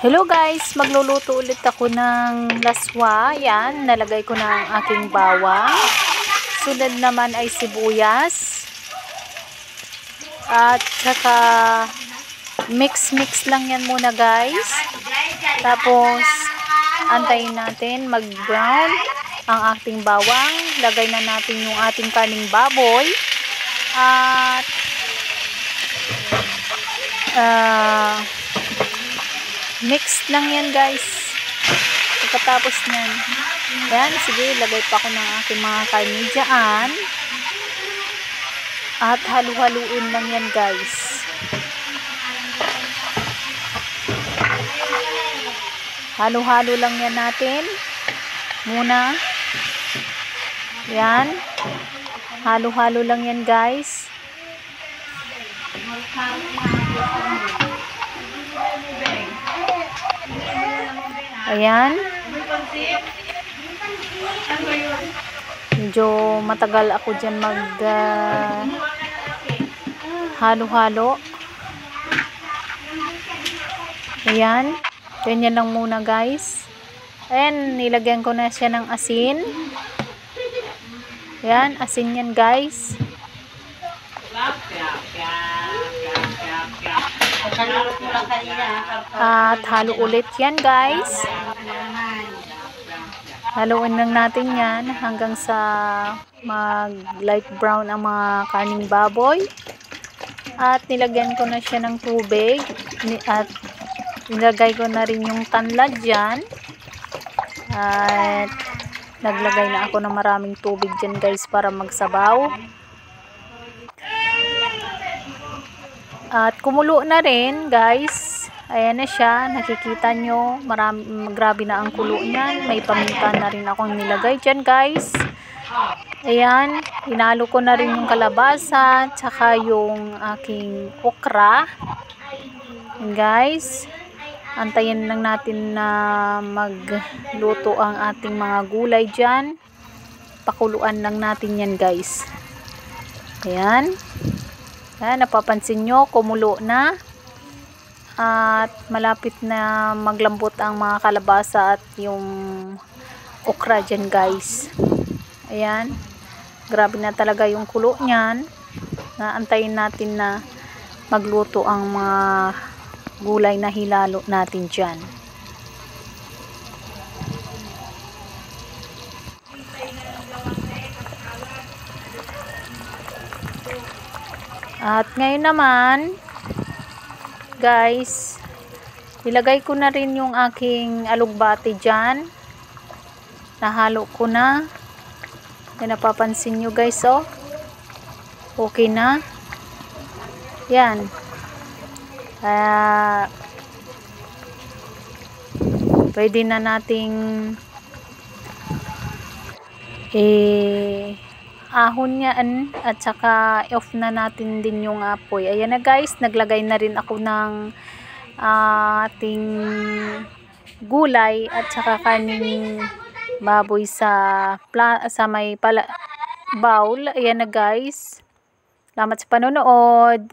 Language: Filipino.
Hello guys, magluluto ulit ako ng laswa. Yan, nalagay ko na ang aking bawang. Sunod naman ay sibuyas. At saka mix lang yan muna guys. Tapos antayin natin mag-brown ang ating bawang. Lagay na natin yung ating kaning baboy. At mix lang yan guys. Pagkatapos nyan, yan, sige, lagay pa ako ng aking mga karne dyan. At halu-haluin lang yan guys. Halo-halo lang yan natin muna. Yan, halo-halo lang yan guys. Ayan. Medyo matagal ako dyan mag halo-halo. Ayan. Ganyan lang muna guys. Ayan, nilagyan ko na siya ng asin. Ayan, asin yan guys. At halo ulit yan guys. Haluin lang natin yan hanggang sa mag light brown ang mga karning baboy. At nilagyan ko na siya ng tubig. At nilagay ko na rin yung tanlad dyan. At naglagay na ako ng maraming tubig dyan guys para magsabaw. At kumulo na rin guys. Ayan na siya. Nakikita nyo. Grabe na ang kulo niyan. May paminta na rin akong nilagay dyan guys. Ayan. Hinalo ko na rin yung kalabasa. Tsaka yung aking okra. Ayan guys. Antayin lang natin na magluto ang ating mga gulay dyan. Pakuluan lang natin yan guys. Ayan. Ayan, napapansin nyo, kumulo na. At malapit na maglambot ang mga kalabasa at yung okra dyan guys. Ayan. Grabe na talaga yung kulo niyan. Naantayin natin na magluto ang mga gulay na hilalo natin dyan. At ngayon naman guys, ilagay ko na rin yung aking alugbati dyan. Nahalo ko na. Yan, napapansin nyo guys, oh. Okay na. Yan. Pwede na nating ahon yan at saka off na natin din yung apoy. Ayan na guys, naglagay na rin ako ng ating gulay at saka kaning baboy sa may bowl. Ayan na guys. Salamat sa panonood.